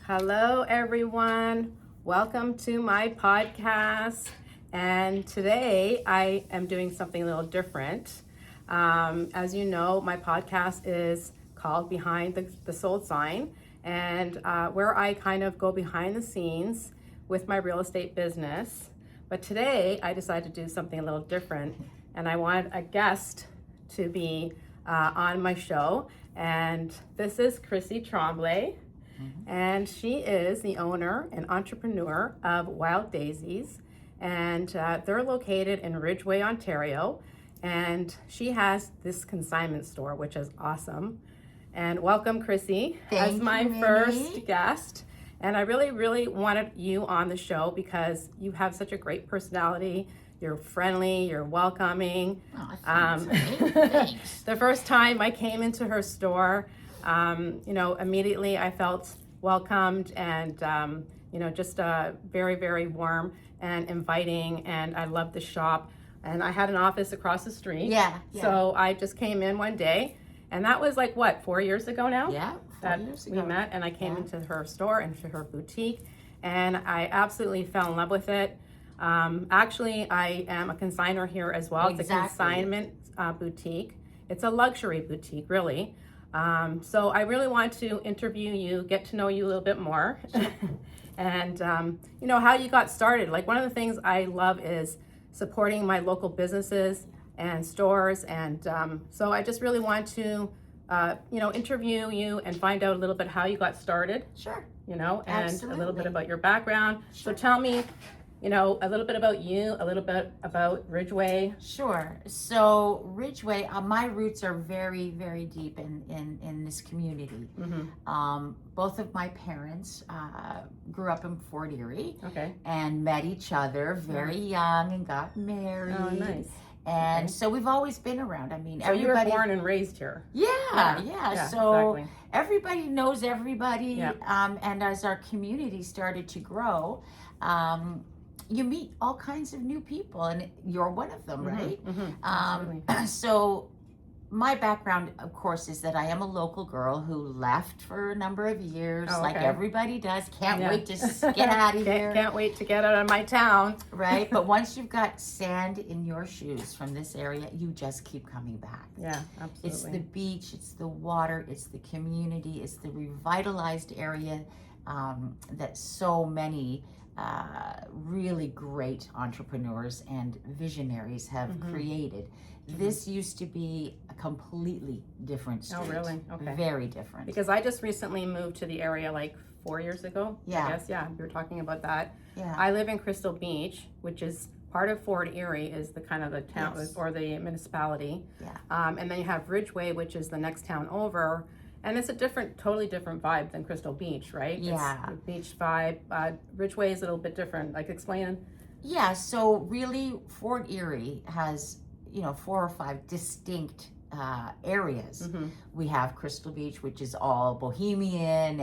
Hello, everyone. Welcome to my podcast. And today I am doing something a little different. As you know, my podcast is called Behind the Sold Sign, and where I kind of go behind the scenes with my real estate business. But today I decided to do something a little different, and I want a guest to be on my show. And this is Chrissy Trombley. And she is the owner and entrepreneur of Wild Daises, and they're located in Ridgeway, Ontario, and she has this consignment store, which is awesome. And welcome, Chrissy, as my first guest. And I really wanted you on the show because you have such a great personality. You're friendly, you're welcoming. Oh, thanks. The first time I came into her store, immediately I felt welcomed and, just very warm and inviting. And I loved the shop. And I had an office across the street. Yeah. So I just came in one day. And that was 4 years ago now? Yeah, 4 years ago. We met, and I came into her store and to her boutique. And I absolutely fell in love with it. Actually, I am a consignor here as well. It's a consignment boutique. It's a luxury boutique, really. So I really want to interview you, get to know you a little bit more, and how you got started. Like, one of the things I love is supporting my local businesses and stores, and so I just really want to, interview you and find out a little bit how you got started. Sure. And Absolutely. a little bit about your background. Sure. So tell me, a little bit about you, a little bit about Ridgeway. Sure. So Ridgeway, my roots are very deep in this community. Mm-hmm. Both of my parents grew up in Fort Erie. Okay. And met each other very young and got married. Oh, nice. And so we've always been around. I mean, so everybody. you were born and raised here. Yeah. So exactly. Everybody knows everybody. Yeah. And as our community started to grow, you meet all kinds of new people, and you're one of them, right? Mm-hmm. So my background, of course, is that I am a local girl who left for a number of years, like everybody does. Can't wait to get out of here. Can't wait to get out of my town. Right? But once you've got sand in your shoes from this area, you just keep coming back. Yeah, absolutely. It's the beach, it's the water, it's the community, it's the revitalized area that so many really great entrepreneurs and visionaries have created. This used to be a completely different street. Oh, really? Okay. Very different. Because I just recently moved to the area 4 years ago. Yeah. I guess, we were talking about that. Yeah. I live in Crystal Beach, which is part of Fort Erie, is the kind of the town or the municipality. Yeah. And then you have Ridgeway, which is the next town over. And it's a totally different vibe than Crystal Beach, right? Yeah. It's the beach vibe. Ridgeway is a little bit different. Explain. Yeah, so really Fort Erie has, 4 or 5 distinct areas. Mm-hmm. We have Crystal Beach, which is all bohemian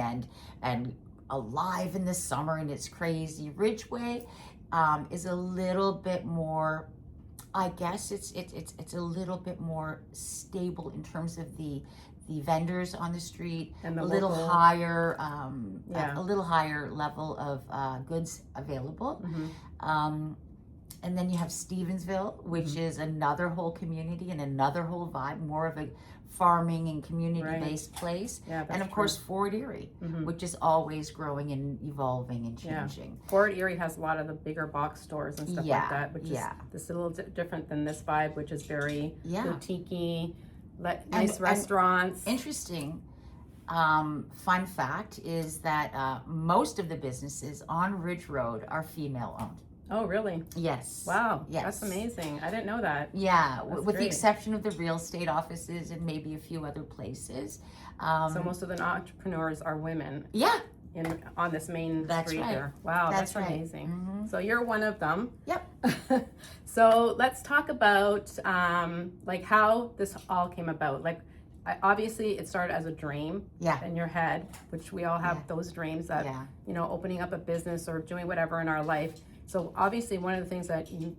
and alive in the summer, and it's crazy. Ridgeway is a little bit more, I guess it's a little bit more stable in terms of the vendors on the street, And the a little local- higher, a little higher level of goods available. Mm-hmm. And then you have Stevensville, which is another whole community and another whole vibe, more of a farming and community-based place. Yeah, that's and of course, Fort Erie, which is always growing and evolving and changing. Fort Erie has a lot of the bigger box stores and stuff like that, which is this a little different than this vibe, which is very boutique-y, nice restaurants. Interesting fun fact is that most of the businesses on Ridge Road are female-owned. Oh, really? Yes. Wow. Yes. That's amazing. I didn't know that. Yeah, That's with the great. exception of the real estate offices and maybe a few other places. So most of the entrepreneurs are women Yeah. on this main That's street right. here. Wow, that's right. amazing. Mhm. So you're one of them. Yep. So let's talk about how this all came about. Obviously it started as a dream in your head, which we all have those dreams that, opening up a business or doing whatever in our life. So obviously one of the things that you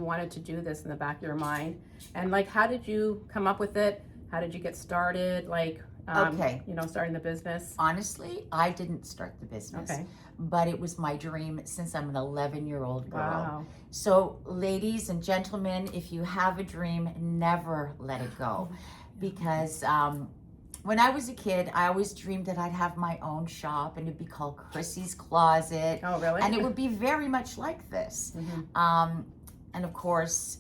wanted to do this in the back of your mind, and how did you come up with it? How did you get started? Okay. Starting the business? Honestly, I didn't start the business. Okay. But it was my dream since I'm an 11-year-old girl. Wow. So, ladies and gentlemen, if you have a dream, never let it go. Because when I was a kid, I always dreamed that I'd have my own shop and it'd be called Chrissy's Closet. Oh, really? And it would be very much like this. Mm-hmm. And of course,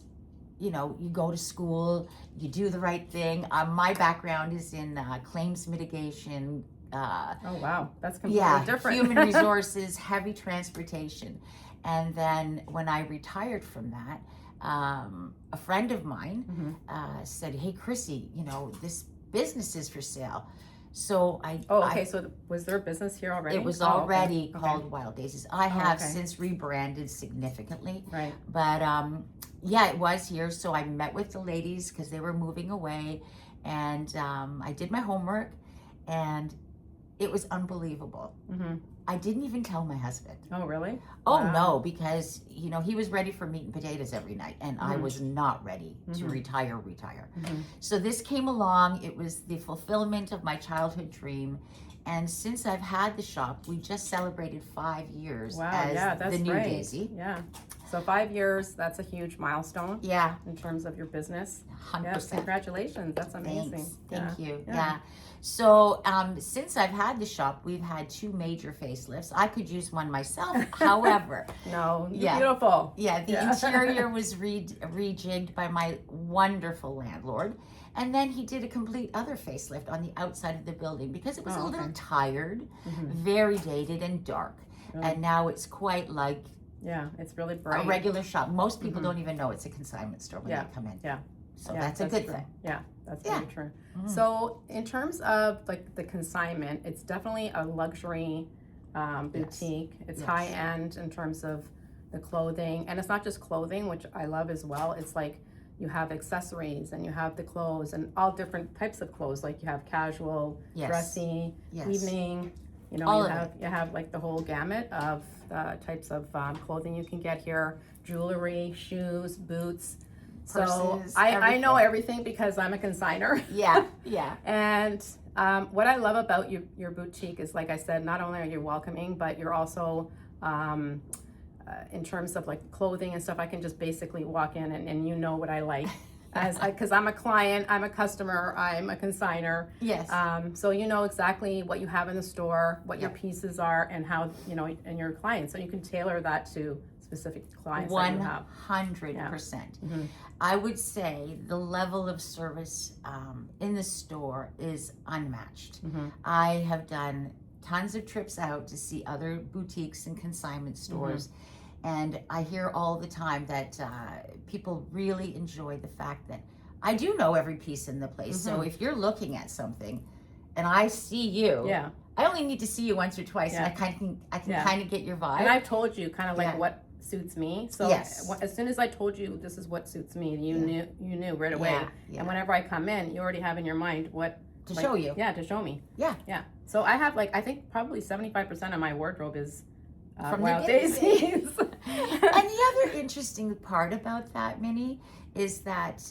you go to school, you do the right thing. My background is in claims mitigation. Oh, wow. That's completely different. Human resources, heavy transportation. And then when I retired from that, a friend of mine said, hey, Chrissy, this business is for sale. So So was there a business here already? It was already called Wild Daises. I have since rebranded significantly. Right. But it was here. So I met with the ladies because they were moving away. And I did my homework. And it was unbelievable. Mm-hmm. I didn't even tell my husband. Oh, really? Oh, Wow. no, because, he was ready for meat and potatoes every night. And I was not ready to retire. Mm-hmm. So this came along. It was the fulfillment of my childhood dream. And since I've had the shop, we just celebrated 5 years as that's the new great. Daisy. Yeah. So 5 years, that's a huge milestone. Yeah. In terms of your business. 100%. Yes, congratulations. That's amazing. Thanks. Thank you. Yeah. Yeah. So since I've had the shop, we've had 2 major facelifts. I could use one myself. However, no, you're beautiful. Yeah, the interior was rejigged by my wonderful landlord. And then he did a complete other facelift on the outside of the building because it was a little tired, very dated and dark. And now it's quite like it's really bright. a regular shop. Most people don't even know it's a consignment store when they come in. Yeah. So that's a good true. thing. Yeah, that's very true. So in terms of like the consignment, it's definitely a luxury boutique. It's high end in terms of the clothing, and it's not just clothing, which I love as well. It's like you have accessories and you have the clothes and all different types of clothes. Like you have casual, dressy, evening. You have like the whole gamut of types of clothing you can get here: jewelry, shoes, boots. Purses, so I know everything because I'm a consigner. Yeah. And what I love about your boutique is, like I said, not only are you welcoming, but you're also, in terms of like clothing and stuff, I can just basically walk in and you know what I like. Because I'm a client, I'm a customer, I'm a consigner. Yes. So you know exactly what you have in the store, what your pieces are, and how, and your clients. So you can tailor that to specific clients that you have. 100%. I would say the level of service in the store is unmatched. I have done tons of trips out to see other boutiques and consignment stores. And I hear all the time that people really enjoy the fact that I do know every piece in the place. So if you're looking at something and I see you, I only need to see you once or twice, and I can kind of get your vibe. And I've told you kind of like what suits me. So as soon as I told you this is what suits me, you knew right away. And whenever I come in, you already have in your mind what to show you. Yeah, to show me. Yeah. So I have I think probably 75% of my wardrobe is from Wild Daises. And the other interesting part about that, Minnie, is that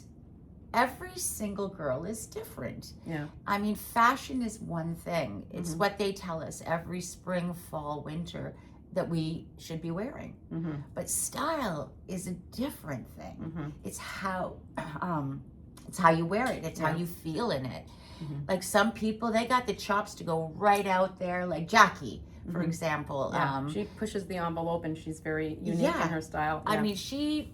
every single girl is different. Yeah. I mean, fashion is one thing. It's what they tell us every spring, fall, winter that we should be wearing. But style is a different thing. It's how you wear it. It's how you feel in it. Like some people, they got the chops to go right out there, like Jackie, for example. She pushes the envelope and she's very unique in her style. I mean, she's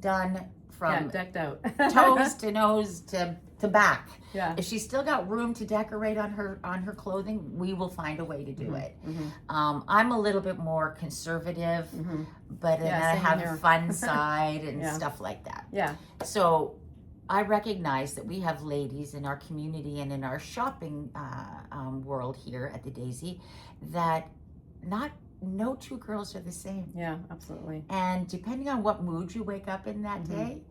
done from decked out. toes to nose to back. Yeah. If she's still got room to decorate on her clothing, we will find a way to do it. I'm a little bit more conservative, but then I have a fun side and stuff like that. Yeah. So I recognize that we have ladies in our community and in our shopping world here at the Daisy that no 2 girls are the same. Yeah, absolutely. And depending on what mood you wake up in that day,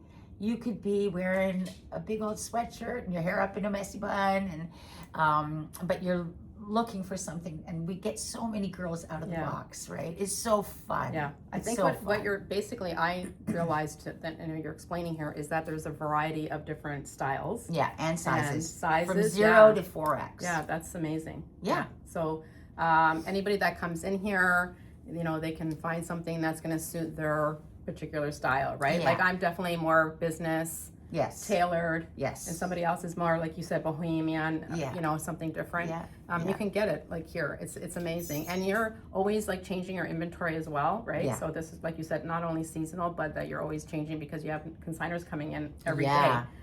you could be wearing a big old sweatshirt and your hair up in a messy bun, and but you're looking for something, and we get so many girls out of the Yeah. box, right? It's so fun. Yeah, I It's think so what fun. you're basically, I realized that, and you're explaining here, is that there's a variety of different styles. Yeah, and sizes. And sizes, From 0 yeah. to 4X. Yeah, that's amazing. Yeah. So anybody that comes in here, you know, they can find something that's going to suit their particular style, right? Yeah. Like I'm definitely more business, Yes. tailored, Yes. and somebody else is more, like you said, bohemian, Yeah. you know, something different. Yeah. You can get it like here. It's amazing. And you're always like changing your inventory as well, right? Yeah. So this is, like you said, not only seasonal, but that you're always changing because you have consigners coming in every day.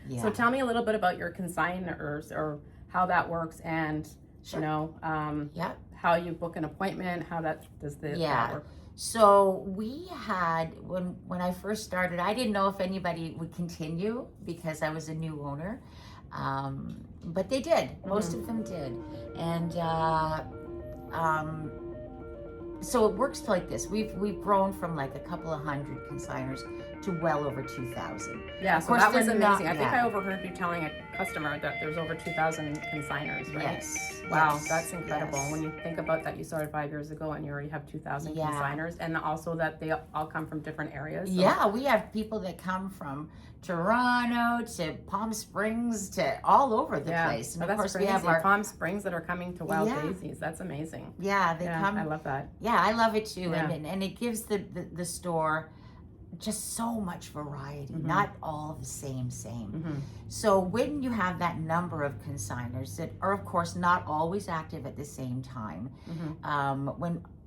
Yeah. So tell me a little bit about your consigners or how that works, and Sure. you know, Yeah. how you book an appointment, how that does that work? So we had, when I first started, I didn't know if anybody would continue because I was a new owner, but they did. Most of them did, and so it works like this. We've grown from like a couple of hundred consigners to well over 2,000. Yeah, Of so course, that was they're amazing. not- I think yeah. I overheard you telling a customer that there's over 2,000 consigners, right? Yes. Wow, yes, that's incredible. yes. When you think about that, you started 5 years ago and you already have 2,000 Yeah. consigners, and also that they all come from different areas. So. Yeah, we have people that come from Toronto to Palm Springs to all over the place. And Well, of that's course crazy. we have our Palm Springs that are coming to Wild Yeah. Daisies. That's amazing. they come. I love that. Yeah, I love it too, Yeah. and it gives the store just so much variety, Mhm. not all the same. Hmm. So when you have that number of consigners that are, of course, not always active at the same time,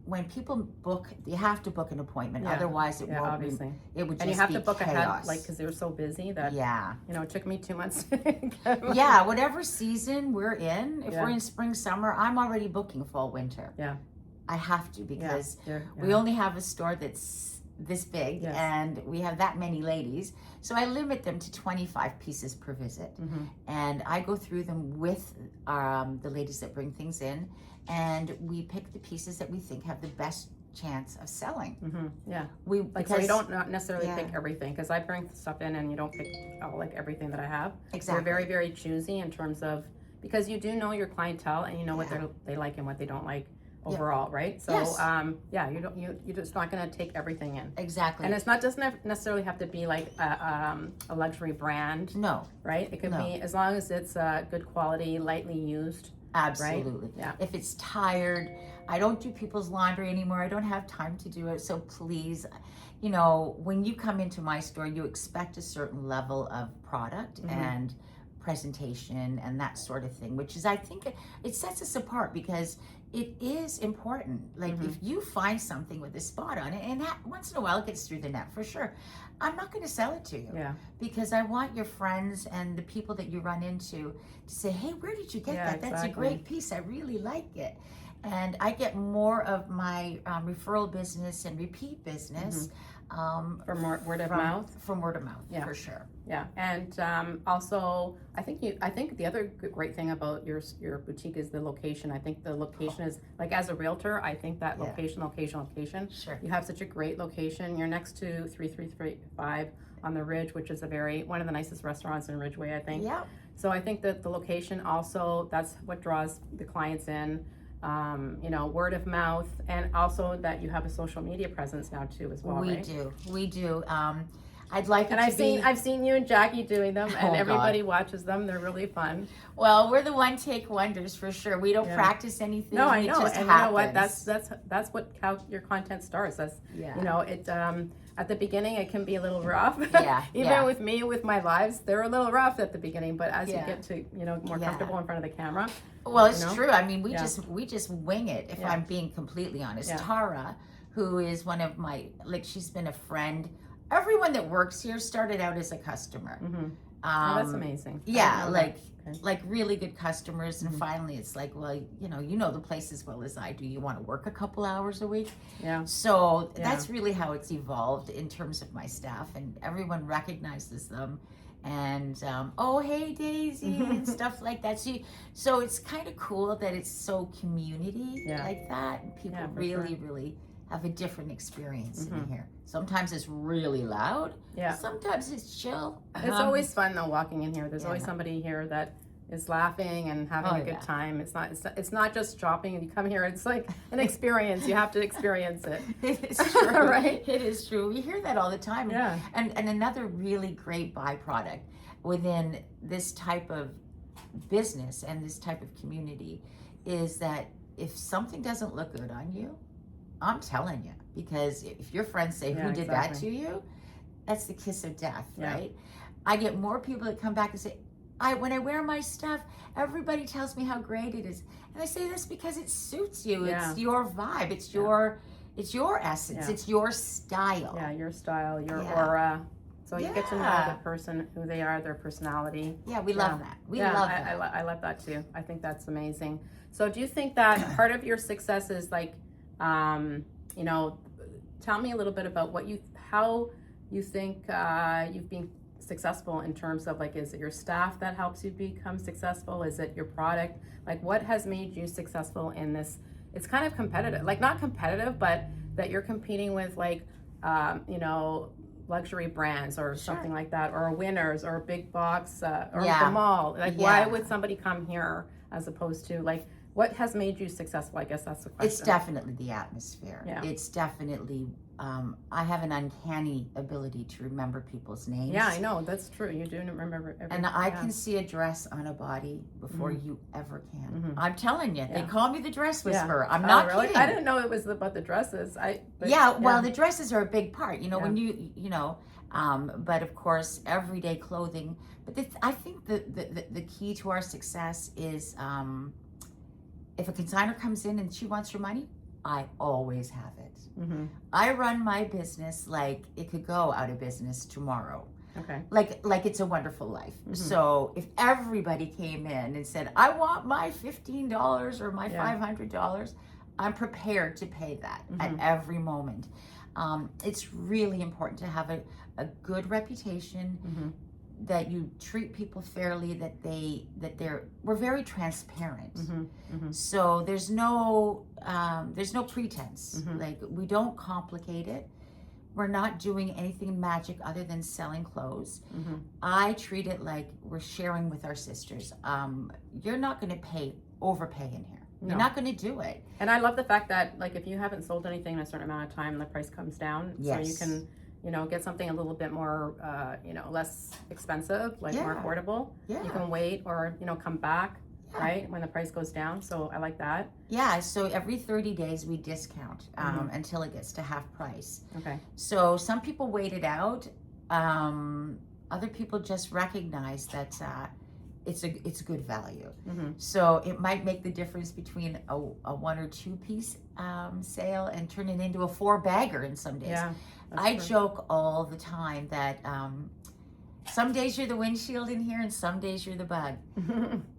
when people book, you have to book an appointment. Yeah. Otherwise, it Yeah, won't. obviously. It would just And you have be to book chaos. ahead, like, because they're so busy that, Yeah. you know, it took me 2 months to get Yeah, whatever season we're in, if Yeah. we're in spring, summer, I'm already booking fall, winter. Yeah. I have to because Yeah. we only have a store that's this big Yes. and we have that many ladies. So I limit them to 25 pieces per visit. Mm-hmm. And I go through them with the ladies that bring things in, and we pick the pieces that we think have the best chance of selling. Mm-hmm. Yeah. Like So you don't not necessarily Yeah. pick everything, because I bring stuff in and you don't pick like everything that I have. Exactly. You're very, very choosy in terms of, because you do know your clientele and you know what Yeah. they like and what they don't like overall, right? So Yes. you're just not going to take everything in. Exactly. And it's not, doesn't necessarily have to be like a luxury brand, No, right? It could No. be, as long as it's good quality, lightly used. absolutely. Yeah. If it's tired, I don't do people's laundry anymore. I don't have time to do it. So please, you know, when you come into my store, you expect a certain level of product Mhm. and presentation and that sort of thing, which is, I think it sets us apart because it is important. Like Mhm. if you find something with a spot on it, and that once in a while it gets through the net for sure, I'm not going to sell it to you. Yeah. Because I want your friends and the people that you run into to say, hey, where did you get Yeah, that? That's a exactly. great piece. I really like it. And I get more of my referral business and repeat business From word of mouth. From word of mouth, Yeah. for sure. Yeah, and also, I think the other great thing about your boutique is the location. I think the location is, like, as a realtor, I think that Yeah. location. Sure. You have such a great location. You're next to 3335 on the Ridge, which is one of the nicest restaurants in Ridgeway, I think. Yeah. So I think that the location also, that's what draws the clients in. You know, word of mouth, and also that you have a social media presence now too, as well. Right? We do. I'd like it And to I've seen you and Jackie doing them, and Oh, everybody watches them. They're really fun. Well, we're the one take wonders for sure. We don't Yeah. practice anything. No, I it know, just and happens. you know what? That's what how your content starts. That's Yeah. you know it. At the beginning, it can be a little rough. Yeah, Even yeah. with me, with my lives, they're a little rough at the beginning. But as Yeah. you get to more Yeah. comfortable in front of the camera, Well, it's you know? true. I mean, we Yeah. just wing it. If Yeah. I'm being completely honest, Yeah. Tara, who is one of my she's been a friend. Everyone that works here started out as a customer. oh, that's amazing. I Yeah, didn't know like that. Okay. like really good customers, and Mhm. finally it's like, well, you know the place as well as I do. You want to work a couple hours a week, Yeah. so Yeah. that's really how it's evolved in terms of my staff, and everyone recognizes them, and oh hey Daisy and stuff like that. So it's kind of cool that it's so community Yeah. like that, and people Yeah, for really have a different experience in Mhm. here. Sometimes it's really loud. Yeah. Sometimes it's chill. It's always fun though walking in here. There's always Yeah. somebody here that is laughing and having a good time. It's not just shopping and you come here. It's like an experience. You have to experience it. It is true. Right? It is true. We hear that all the time. Yeah. And another really great byproduct within this type of business and this type of community is that if something doesn't look good on you, I'm telling you, because if your friends say, who did that to you? That's the kiss of death, right? I get more people that come back and say, when I wear my stuff, everybody tells me how great it is. And I say this because it suits you. It's your vibe. It's your essence. It's your style. Yeah, your style, your aura. So you get to know the person, who they are, their personality. Yeah, we love that. We love that. I love that too. I think that's amazing. So do you think that part of your success is like, you know, tell me a little bit about how you think you've been successful in terms of like, is it your staff that helps you become successful? Is it your product? Like, what has made you successful in this? It's kind of competitive, like not competitive, but that you're competing with like, you know, luxury brands or something like that, or Winners or a big box or the mall. Like, why would somebody come here as opposed to like, what has made you successful? I guess that's the question. It's definitely the atmosphere. Yeah. It's definitely, I have an uncanny ability to remember people's names. Yeah, I know. That's true. You do remember everything. And I can see a dress on a body before you ever can. Mm-hmm. I'm telling you, they call me the dress whisperer. I'm not not really kidding. I didn't know it was about the dresses. Well, the dresses are a big part, you know, when you know, but of course, everyday clothing. But I think the key to our success is, if a consignor comes in and she wants your money, I always have it. Mm-hmm. I run my business like it could go out of business tomorrow. Okay. Like it's a wonderful life. Mm-hmm. So if everybody came in and said, I want my $15 or my $500, I'm prepared to pay that at every moment. It's really important to have a good reputation, that you treat people fairly, we're very transparent. So there's no pretense. Like, we don't complicate it. We're not doing anything magic other than selling clothes. I treat it like we're sharing with our sisters. You're not going to overpay in here. You're not going to do it. And I love the fact that, like, if you haven't sold anything in a certain amount of time, the price comes down. So you can, you know, get something a little bit more, you know, less expensive, like more affordable. You can wait or, you know, come back, right, when the price goes down. So I like that. Yeah, so every 30 days we discount until it gets to half price. Okay. So some people wait it out. Other people just recognize that it's a good value. So it might make the difference between a 1 or 2 piece sale and turn it into a 4-bagger in some days. Yeah, I joke all the time that some days you're the windshield in here and some days you're the bug.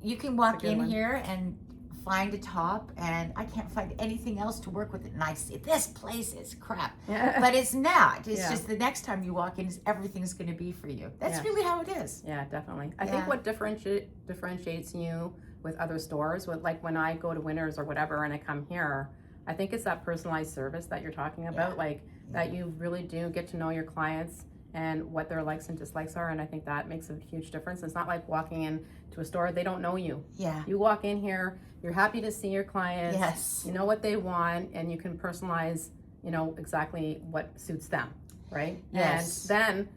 You can walk in here and find a top, and I can't find anything else to work with it, and I say, this place is crap. But it's not. It's just the next time you walk in, everything's going to be for you. That's really how it is. Yeah, definitely. I think what differentiates you with other stores, with like when I go to Winners or whatever and I come here, I think it's that personalized service that you're talking about, like that you really do get to know your clients and what their likes and dislikes are, and I think that makes a huge difference. It's not like walking into a store, they don't know you. Yeah. You walk in here, you're happy to see your clients. Yes. You know what they want, and you can personalize, you know, exactly what suits them, right? Yes. And then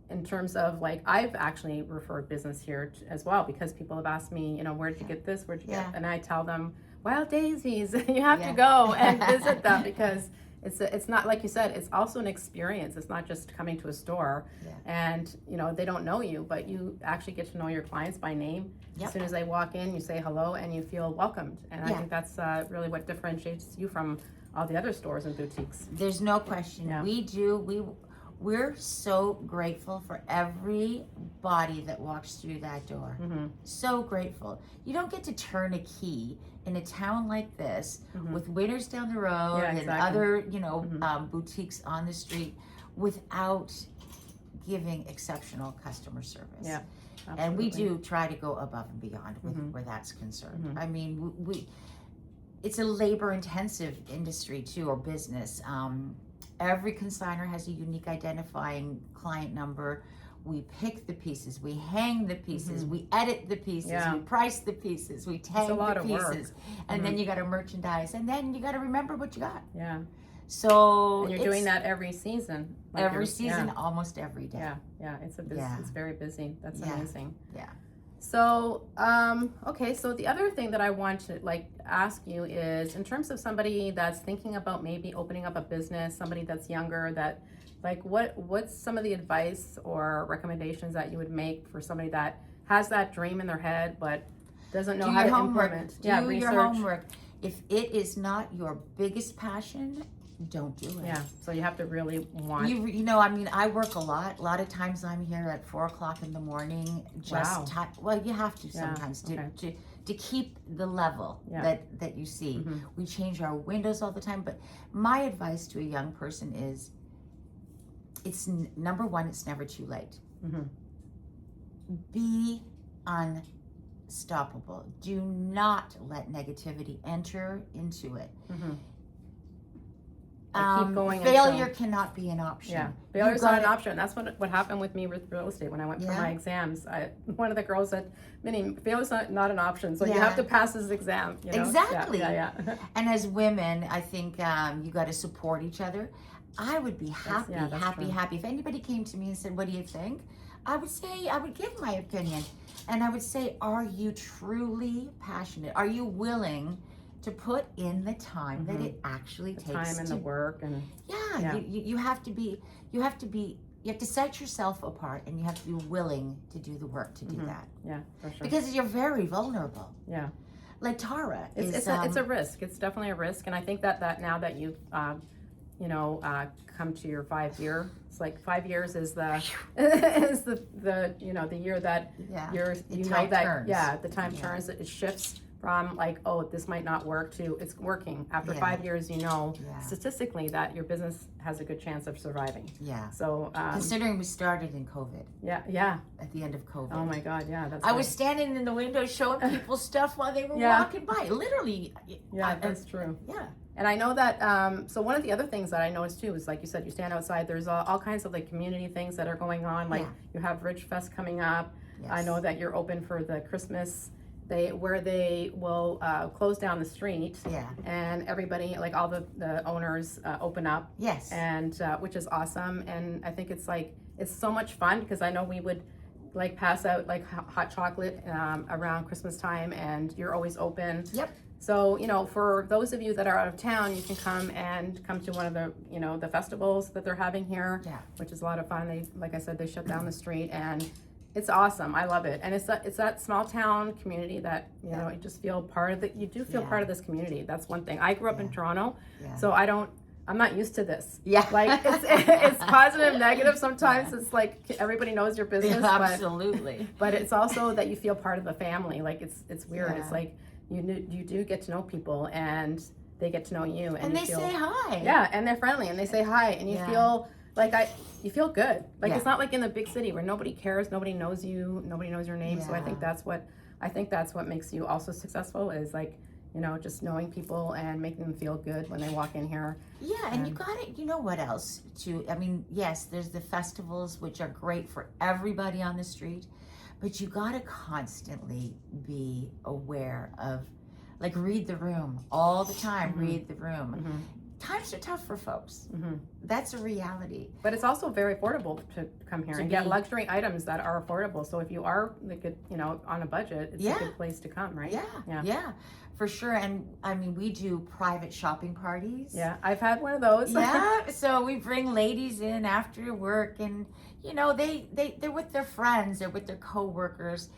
in terms of like, I've actually referred business here as well, because people have asked me, you know, where'd you get this? Where'd you get? And I tell them, Wild Daises, you have to go and visit them, because it's not, like you said, it's also an experience. It's not just coming to a store and, you know, they don't know you, but you actually get to know your clients by name. As soon as they walk in, you say hello and you feel welcomed. And I think that's really what differentiates you from all the other stores and boutiques. There's no question. We're so grateful for every body that walks through that door. So grateful. You don't get to turn a key in a town like this with Winners down the road and other, you know, boutiques on the street without giving exceptional customer service. Yeah, absolutely. And we do try to go above and beyond with where that's concerned. I mean, it's a labor-intensive industry too, or business. Every consignor has a unique identifying client number. we pick the pieces, we hang the pieces, we edit the pieces, Yeah. we price the pieces, we tag a lot the of work. pieces, and then you got to merchandise, and then you got to remember what you got. Yeah. So And you're doing that every season. Like every you're- season, Yeah. almost every day. Yeah. It's Yeah. It's very busy. That's Yeah. amazing. Yeah. So, okay. So the other thing that I want to ask you is, in terms of somebody that's thinking about maybe opening up a business, somebody that's younger, that what's some of the advice or recommendations that you would make for somebody that has that dream in their head but doesn't know how to implement? Do your homework. If it is not your biggest passion, don't do it. Yeah. So you have to really want. You know, I mean, I work a lot. A lot of times I'm here at 4:00 in the morning. Just Wow. well, you have to sometimes to keep the level that you see. We change our windows all the time. But my advice to a young person is, it's number one, it's never too late. Be unstoppable. Do not let negativity enter into it. Keep going. Failure cannot be an option. Yeah, failure is not an option. That's what happened with me with real estate when I went for my exams. One of the girls said, "Minnie, failure is not an option. So you have to pass this exam." You know? Exactly. Yeah. And as women, I think you got to support each other. I would be happy. If anybody came to me and said, "What do you think?" I would give my opinion, and I would say, "Are you truly passionate? Are you willing to put in the time that it actually takes? Time and the work and you have to set yourself apart, and you have to be willing to do the work to do that. Yeah, for sure. Because you're very vulnerable. Yeah, like Tara, it's a risk. It's definitely a risk, and I think that now that you've come to your 5-year, it's like 5 years is the is the year that the time turns. It shifts from this might not work to it's working. After 5 years, statistically that your business has a good chance of surviving. Yeah. So considering we started in COVID. Yeah. At the end of COVID. Oh my God, yeah. I was standing in the window showing people stuff while they were walking by. Literally. Yeah, that's true. Yeah. And I know that, so one of the other things that I noticed too is, like you said, you stand outside, there's all kinds of community things that are going on. You have Ridge Fest coming up. Yes. I know that you're open for the Christmas, where they will close down the street. Yeah. And everybody, all the owners open up. Yes. And which is awesome. And I think it's so much fun, because I know we would pass out hot chocolate around Christmas time, and you're always open. Yep. So, for those of you that are out of town, you can come to one of the, the festivals that they're having here, which is a lot of fun. They, like I said, they shut down the street, and it's awesome. I love it. And it's that small town community that, you just feel part of you do feel part of this community. That's one thing. I grew up in Toronto, so I'm not used to this. Yeah. It's positive, negative. Sometimes it's everybody knows your business. Absolutely. But it's also that you feel part of the family. It's weird. Yeah. It's you do get to know people, and they get to know you, and they say hi. Yeah, and they're friendly, and they say hi, and you feel you feel good. It's not like in the big city where nobody cares, nobody knows you, nobody knows your name. So I think that's what makes you also successful, is just knowing people and making them feel good when they walk in here. Yeah, and you got it. You know what else too? I mean, yes, there's the festivals, which are great for everybody on the street. But you got to constantly be aware of, read the room all the time. Read the room. Times are tough for folks. That's a reality. But it's also very affordable to come here and get luxury items that are affordable. So if you are on a budget, it's a good place to come, right? Yeah, for sure. And I mean, we do private shopping parties. Yeah, I've had one of those. Yeah, so we bring ladies in after work, and they're with their friends, they're with their co-workers.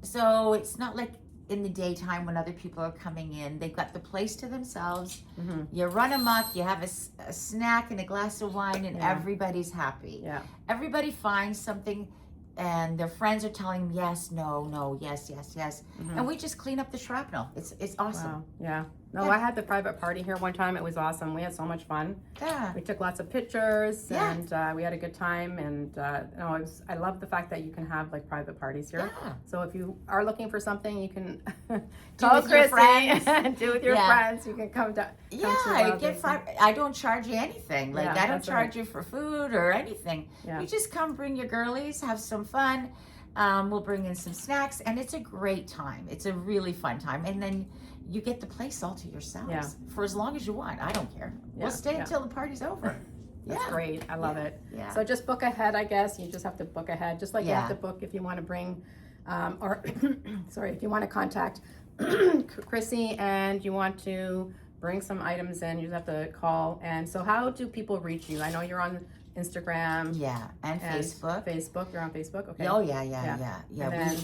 So it's not like in the daytime when other people are coming in. They've got the place to themselves. You run amok, you have a snack and a glass of wine, and everybody's happy. Yeah. Everybody finds something, and their friends are telling them yes, no, no, yes, yes, yes. And we just clean up the shrapnel. It's awesome. Wow. Yeah. No, Yeah. I had the private party here one time. It was awesome. We had so much fun. Yeah. We took lots of pictures Yeah. and we had a good time. And I love the fact that you can have like private parties here. Yeah. So if you are looking for something, you can Do call with your Chrissy friends. and do with your Yeah. friends. You can come down. I don't charge you anything. Like, Yeah, I don't that's charge right. you for food or anything. Yeah. You just come, bring your girlies, have some fun. We'll bring in some snacks, and it's a great time. It's a really fun time. And then you get the place all to yourselves Yeah. for as long as you want. I don't care. Yeah, We'll stay yeah. until the party's over. That's Yeah. great. I love it. Yeah. So just book ahead, I guess. You just have to book ahead, just like you Yeah. have to book if you want to bring, or sorry, if you want to contact Chrissy and you want to bring some items in, you just have to call. And so, how do people reach you? I know you're on Instagram. Yeah, and Facebook. Facebook. You're on Facebook. Okay. Oh, yeah. And We, then,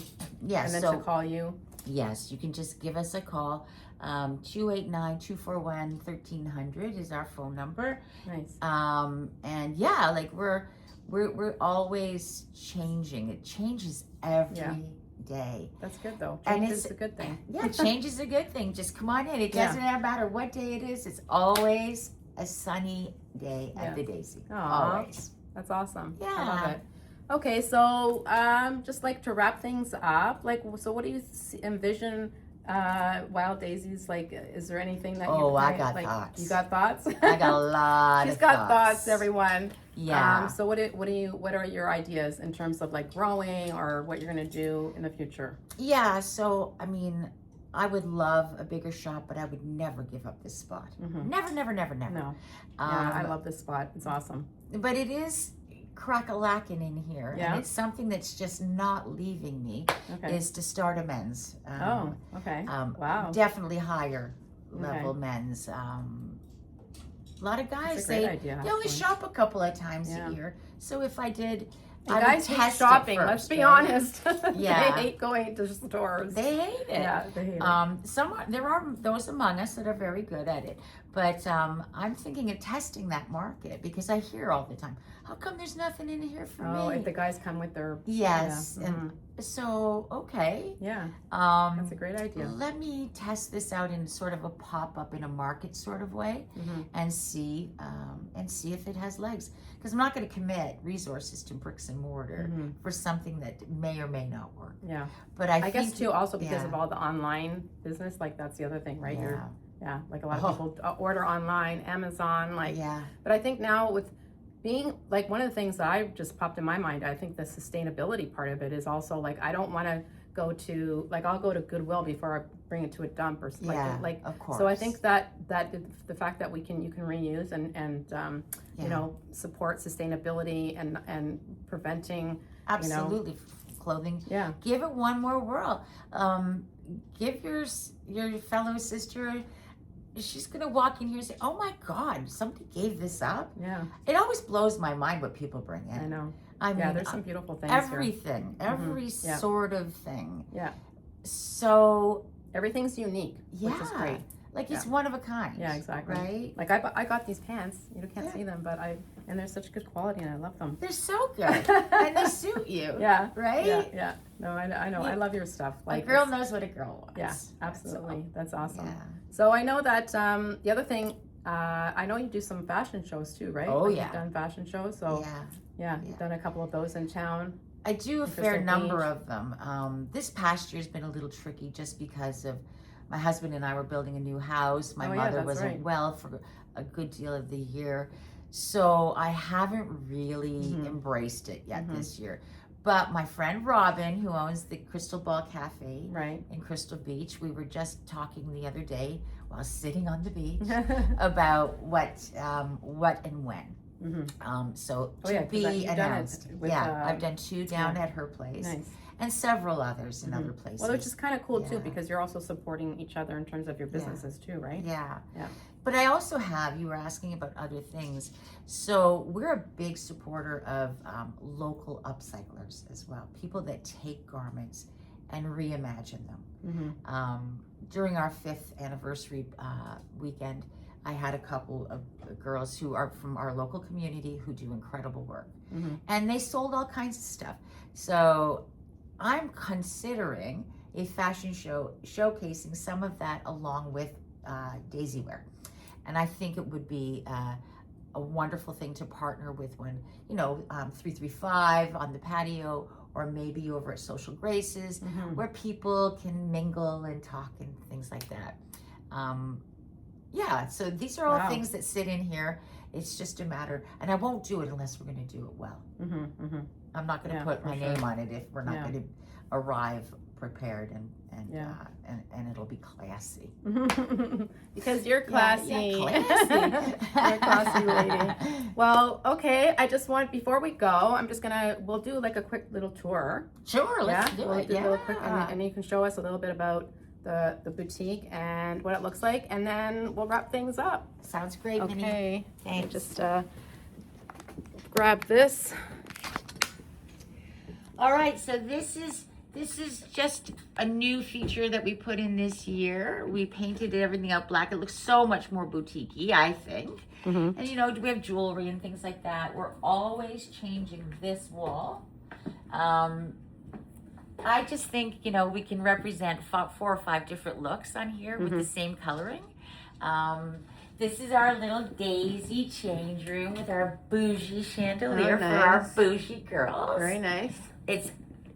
yeah, and then so to call you. yes, you can just give us a call. 289-241-1300 is our phone number. Nice. And yeah, like we're always changing. It changes every day. That's good though. And Change it's is a good thing. Yeah, change is a good thing. Just come on in. It Yeah. doesn't matter what day it is. It's always a sunny day at Yeah. the Daisy. Aw. Always. That's awesome. I Yeah. love it. Okay, so just like to wrap things up, like, so what do you envision Wild Daisies? Like, is there anything that Oh, I kind- got like, thoughts. You got thoughts? I got a lot She's of got thoughts, everyone. Yeah. So what are your ideas in terms of like growing or what you're gonna do in the future? Yeah, so I mean, I would love a bigger shop, but I would never give up this spot. Mhm. Never. No. Yeah, I love this spot. It's awesome. But it is crack-a-lacking in here, Yeah? and it's something that's just not leaving me. Okay. Is to start a men's. Oh, okay. Wow. Definitely higher Okay. level men's. A lot of guys That's a great idea, they only actually. shop a couple of times Yeah. a year. So if I did, And I would guys hate test it shopping. Let's first, be right? honest. Yeah. They hate going to stores. They hate it. Yeah, they hate it. There are those among us that are very good at it, but I'm thinking of testing that market because I hear all the time, how come there's nothing in here for Oh, me? if the guys come with their Yes, yeah. and so okay. Yeah, Um, that's a great idea. let me test this out in sort of a pop-up in a market sort of way, Mhm. and see if it has legs. Because I'm not going to commit resources to bricks and mortar Mhm. for something that may or may not work. Yeah, But I think, guess too. Also because yeah. of all the online business, like that's the other thing, right? Yeah. Like a lot of Oh. people order online, Amazon, like. Yeah. But I think now with being like one of the things that I just popped in my mind, I think the sustainability part of it is also like I don't want to go to like I'll go to Goodwill before I bring it to a dump or something Yeah, like. of course. So I think that the fact that you can reuse and Yeah. you know support sustainability and preventing Absolutely. Clothing. yeah Give it one more whirl. Give your fellow sister. She's gonna walk in here and say, "Oh my God, somebody gave this up." yeah It always blows my mind what people bring in. I know I mean, yeah there's some beautiful things everything, every Yeah. sort of thing. Yeah. So here. Everything's unique, which is Yeah. great. like it's Yeah. one of a kind. Yeah, exactly. Right? Like I got these pants. You can't Yeah. see them, but and they're such good quality, and I love them. They're so good, and they suit you. Yeah. Right? Yeah. No, I know. I love your stuff. Like Like a girl it's- knows what a girl wants. Yeah, That's absolutely. That's awesome. Yeah. So I know that the other thing, I know you do some fashion shows too, right? Oh, Like yeah. You've done fashion shows, so Yeah. you've done a couple of those in town. I do a Crystal fair number Beach. of them. This past year's been a little tricky just because of my husband and I were building a new house. My Oh, yeah, mother that's wasn't right. well for a good deal of the year. So I haven't really Mhm. embraced it yet Mhm. this year. But my friend Robin, who owns the Crystal Ball Cafe Right. in Crystal Beach, we were just talking the other day while sitting on the beach about what and when. So Oh, to yeah, 'cause be you've done it announced. with, Yeah, I've done 2 down yeah. at her place Nice. and several others in Mhm. other places. Well, which is kind of cool too Yeah. because you're also supporting each other in terms of your businesses too, right? Yeah. Yeah. But I also have, you were asking about other things. So we're a big supporter of local upcyclers as well. People that take garments and reimagine them. Mm-hmm. During our 5th anniversary weekend, I had a couple of girls who are from our local community who do incredible work. Mm-hmm. And they sold all kinds of stuff. So I'm considering a fashion show showcasing some of that along with daisy wear. And I think it would be a wonderful thing to partner with when, 335 on the patio, or maybe over at Social Graces, where people can mingle and talk and things like that. So these are all things that sit in here. It's just a matter, and I won't do it unless we're going to do it well. I'm not going to put my name on it if we're not going to arrive prepared and it'll be classy. Because you're classy. Yeah, classy. You're a classy lady. Well, okay. Before we go, we'll do like a quick little tour. Sure, let's do we'll it. Do a little quick, and you can show us a little bit about the boutique and what it looks like, and then we'll wrap things up. Sounds great, Minnie. Okay. Thanks. Just grab this. All right, so this is just a new feature that we put in this year. We painted everything out black. It looks so much more boutique-y, I think. And we have jewelry and things like that. We're always changing this wall. I just think, we can represent 4 or 5 different looks on here with the same coloring. This is our little daisy change room with our bougie chandelier for our bougie girls. Very nice. It's,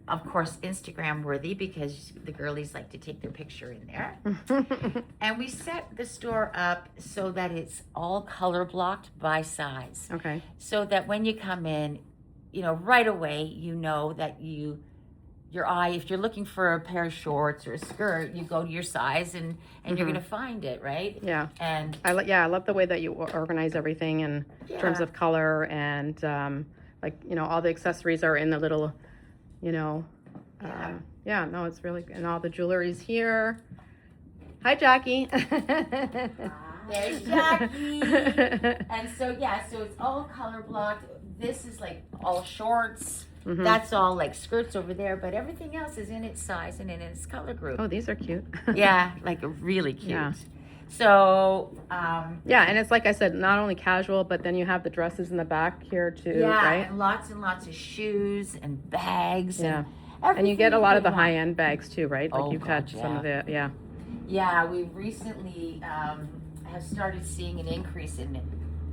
of course, Instagram worthy because the girlies like to take their picture in there. And we set the store up so that it's all color blocked by size. Okay. So that when you come in, right away, that your eye, if you're looking for a pair of shorts or a skirt, you go to your size and you're going to find it, right? Yeah. And I love the way that you organize everything in terms of color and all the accessories are in the little, it's really, and all the jewelry's here. Hi, Jackie. There's Jackie. And so it's all color blocked. This is like all shorts. That's all like skirts over there, but everything else is in its size and in its color group. Oh, these are cute. Yeah, like really cute. Yeah. So, and it's like I said, not only casual, but then you have the dresses in the back here too, right? and lots of shoes and bags. Yeah. And you get a lot of the high-end bags too, right? Like you've had God, some of the, Yeah, we recently have started seeing an increase in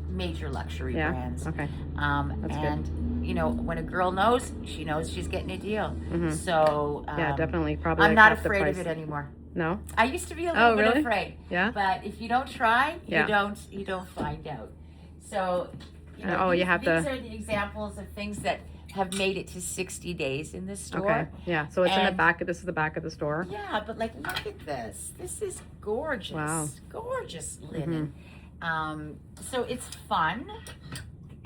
major luxury brands. Okay. That's good. When a girl knows, she knows she's getting a deal. So definitely, probably. I'm like not half the afraid price. of it anymore. No. I used to be a little bit really? afraid. Yeah. But if you don't try, you don't find out. So you have these are the examples of things that have made it to 60 days in the store. Okay. Yeah. So it's in the back. This is the back of the store. Yeah, but look at this. This is gorgeous. Wow. Gorgeous linen. So it's fun.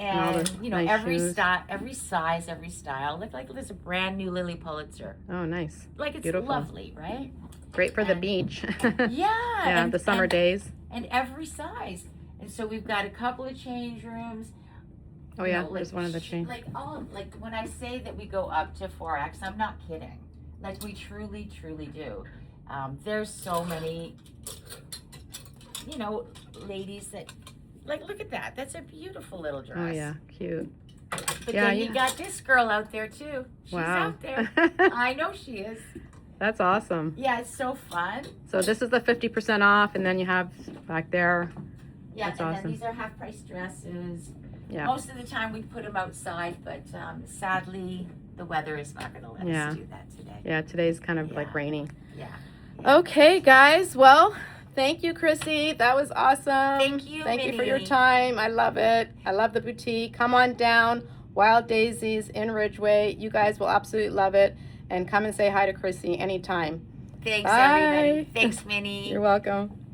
And nice every shoes. every size, every style. Look like there's a brand new Lily Pulitzer. Oh, nice. Like it's beautiful. Lovely, right? Great for the beach. Yeah. The summer days. And every size. And so we've got a couple of change rooms. Oh yeah, there's one of the change. Like when I say that we go up to 4X, I'm not kidding. Like we truly, truly do. There's so many, ladies that. Like, look at that. That's a beautiful little dress. Oh, yeah. Cute. But then you got this girl out there, too. She's out there. I know she is. That's awesome. Yeah, it's so fun. So this is the 50% off, and then you have back there. Yeah, that's and awesome. then these are half-price dresses. Yeah. Most of the time we put them outside, but sadly, the weather is not going to let us do that today. Yeah, today's kind of like rainy. Yeah. Okay, guys. Well, thank you, Chrissy. That was awesome. Thank you, Thank you for your Minnie. time. I love it. I love the boutique. Come on down. Wild Daisies in Ridgeway. You guys will absolutely love it. And come and say hi to Chrissy anytime. Thanks, Bye. everybody. Thanks, Minnie. You're welcome.